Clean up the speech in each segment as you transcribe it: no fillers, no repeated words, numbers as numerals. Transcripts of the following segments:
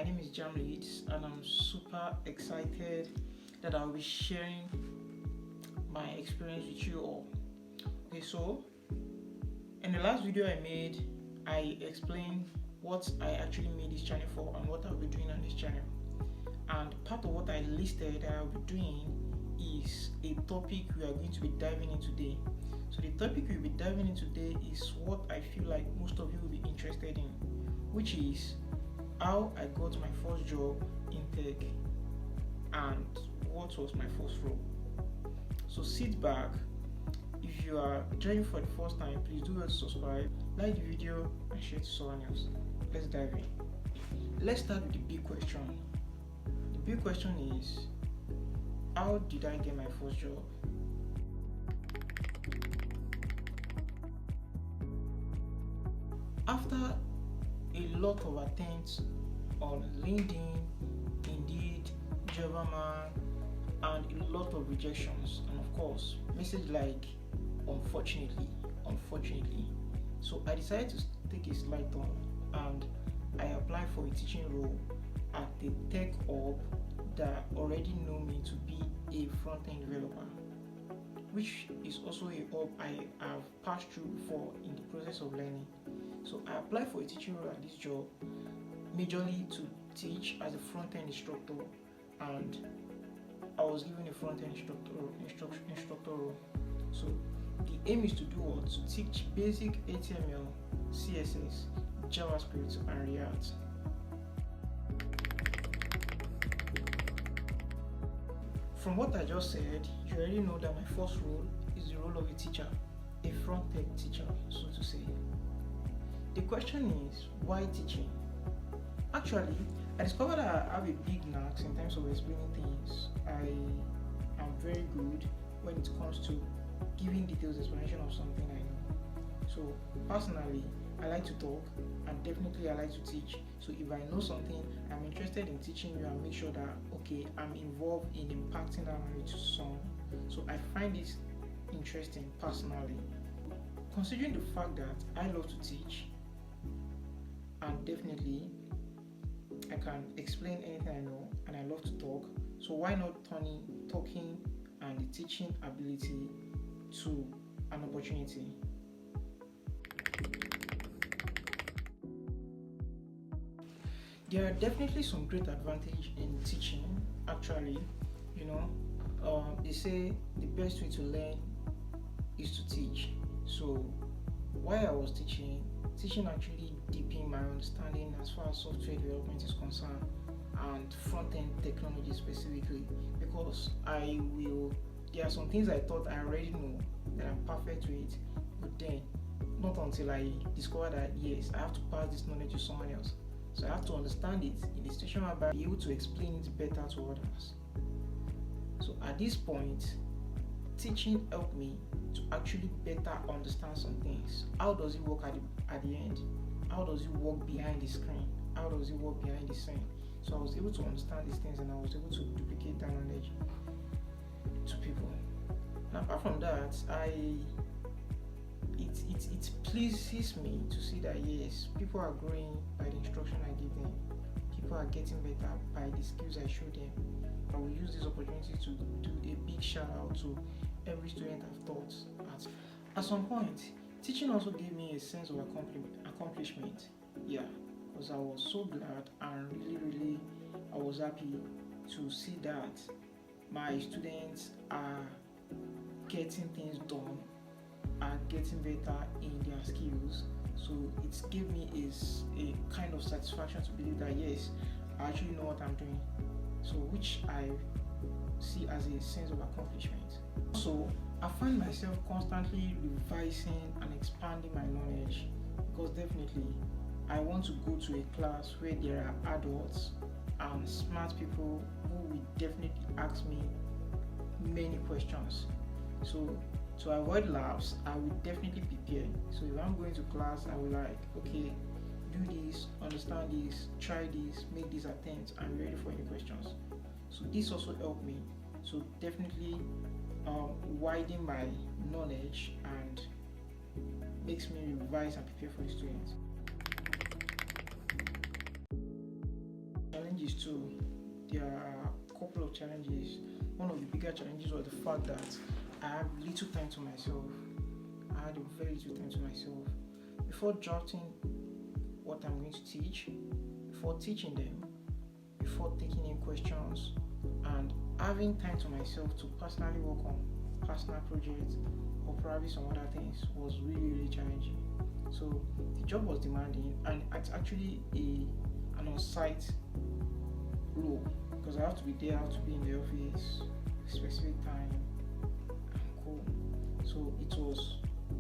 My name is Jam Leads, and I'm super excited that I'll be sharing my experience with you all. Okay, so in the last video I made, I explained what I actually made this channel for and what I'll be doing on this channel. And part of what I listed that I'll be doing is a topic we are going to be diving into today. So the topic we'll be diving into today is what I feel like most of you will be interested in, which is how I got my first job in tech and what was my first role. So sit back. If you are joining for the first time, please do well to subscribe, like the video, and share to someone else. Let's dive in. Let's start with the big question. The big question is, how did I get my first job? After a lot of attempts on LinkedIn, Indeed, Jobberman, and a lot of rejections, and of course, message like unfortunately. So I decided to take a slight turn and I applied for a teaching role at the tech hub that already know me to be a front-end developer, which is also a hub I have passed through before in the process of learning. So I applied for a teaching role at this job, majorly to teach as a front-end instructor, and I was given a front-end instructor role. So the aim is to do what? To teach basic HTML, CSS, JavaScript, and React. From what I just said, you already know that my first role is the role of a teacher, a front-end teacher, so to say. The question is, why teaching? Actually, I discovered that I have a big knack in terms of explaining things. I am very good when it comes to giving detailed explanation of something I know. So personally, I like to talk, and definitely I like to teach. So if I know something, I'm interested in teaching you and make sure that I'm involved in impacting that knowledge to someone. So I find this interesting personally. Considering the fact that I love to teach, and definitely I can explain anything I know, and I love to talk, so why not turning talking and the teaching ability to an opportunity? There are definitely some great advantage in teaching. Actually, they say the best way to learn is to teach. So while I was teaching actually deepened my understanding as far as software development is concerned, and front-end technology specifically, because there are some things I thought I already know that I'm perfect with, but then not until I discovered that yes, I have to pass this knowledge to someone else. So I have to understand it in the situation where I'll be able to explain it better to others. So at this point, teaching helped me to actually better understand some things. How does it work at the end? How does it work behind the screen? How does it work behind the scene? So I was able to understand these things, and I was able to duplicate that knowledge to people. And apart from that, it pleases me to see that yes, people are growing by the instruction I give them. People are getting better by the skills I show them. I will use this opportunity to do a big shout out to every student I've taught at. At some point, teaching also gave me a sense of accomplishment. Yeah, because I was so glad and really I was happy to see that my students are getting things done and getting better in their skills. So it gave me a kind of satisfaction to believe that yes, I actually know what I'm doing. So which I see as a sense of accomplishment. So I find myself constantly revising and expanding my knowledge, because definitely I want to go to a class where there are adults and smart people who will definitely ask me many questions. So to avoid laughs, I will definitely prepare. So if I'm going to class, I will okay, do this, understand this, try this, make these attempts, and be ready for any questions. So this also helped me. So definitely widen my knowledge and makes me revise and prepare for the students. challenges too. There are a couple of challenges. One of the bigger challenges was the fact that I had little time to myself. I had a very little time to myself. Before drafting what I'm going to teach, before teaching them, before taking in questions, and having time to myself to personally work on personal projects or probably some other things was really challenging. So the job was demanding, and it's actually an on-site role because I have to be there, I have to be in the office a specific time and cool. So it was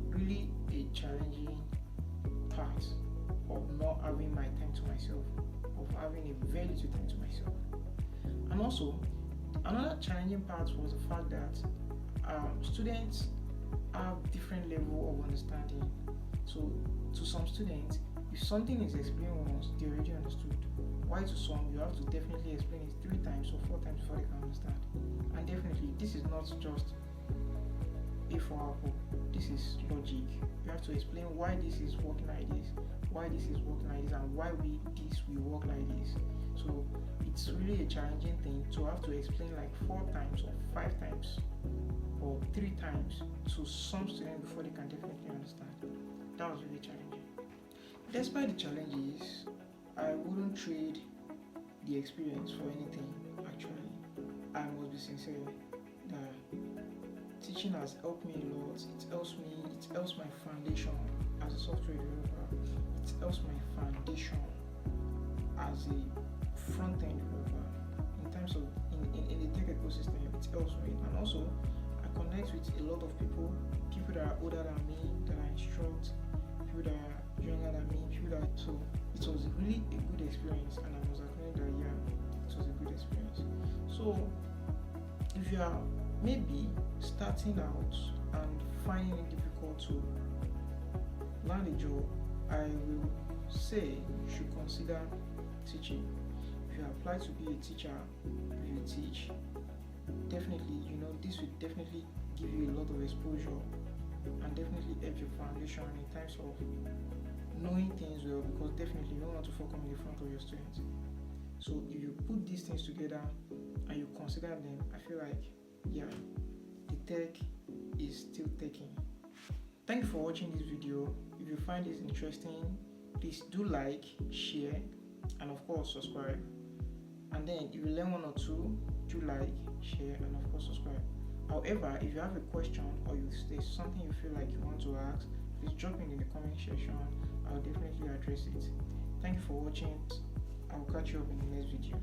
really a challenging part of not having my time to myself, of having a very little time to myself. And also, another challenging part was the fact that students have different level of understanding. So to some students, if something is explained once, they already understood. Why to some, you have to definitely explain it 3 times or 4 times before they can understand. And definitely, this is not just A for apple. This is logic. You have to explain why this is working like this, why this is working like this, and why this will work like this. So it's really a challenging thing to have to explain like 4 times or 5 times or 3 times to some students before they can definitely understand. That was really challenging. Despite the challenges, I wouldn't trade the experience for anything. Actually, I must be sincere that teaching has helped me a lot. It helps my foundation as a software developer. It helps my foundation as a front-end developer in terms of in the tech ecosystem. It helps me, and also I connect with a lot of people that are older than me, that I instruct, people that are younger than me, so it was really a good experience, and I must acknowledge that it was a good experience. So if you are maybe starting out and finding it difficult to land a job, I will say you should consider teaching. If you apply to be a teacher, if you teach, definitely, this will definitely give you a lot of exposure and definitely help your foundation in terms of knowing things well, because definitely you don't want to fall in the front of your students. So if you put these things together and you consider them, I feel like the tech is still taking. Thank you for watching this video. If you find this interesting, please do like, share, and of course subscribe. And then if you learn one or two, do like, share, and of course subscribe. However, if you have a question or there's something you feel like you want to ask, please drop it in the comment section. I'll definitely address it. Thank you for watching. I'll catch you up in the next video.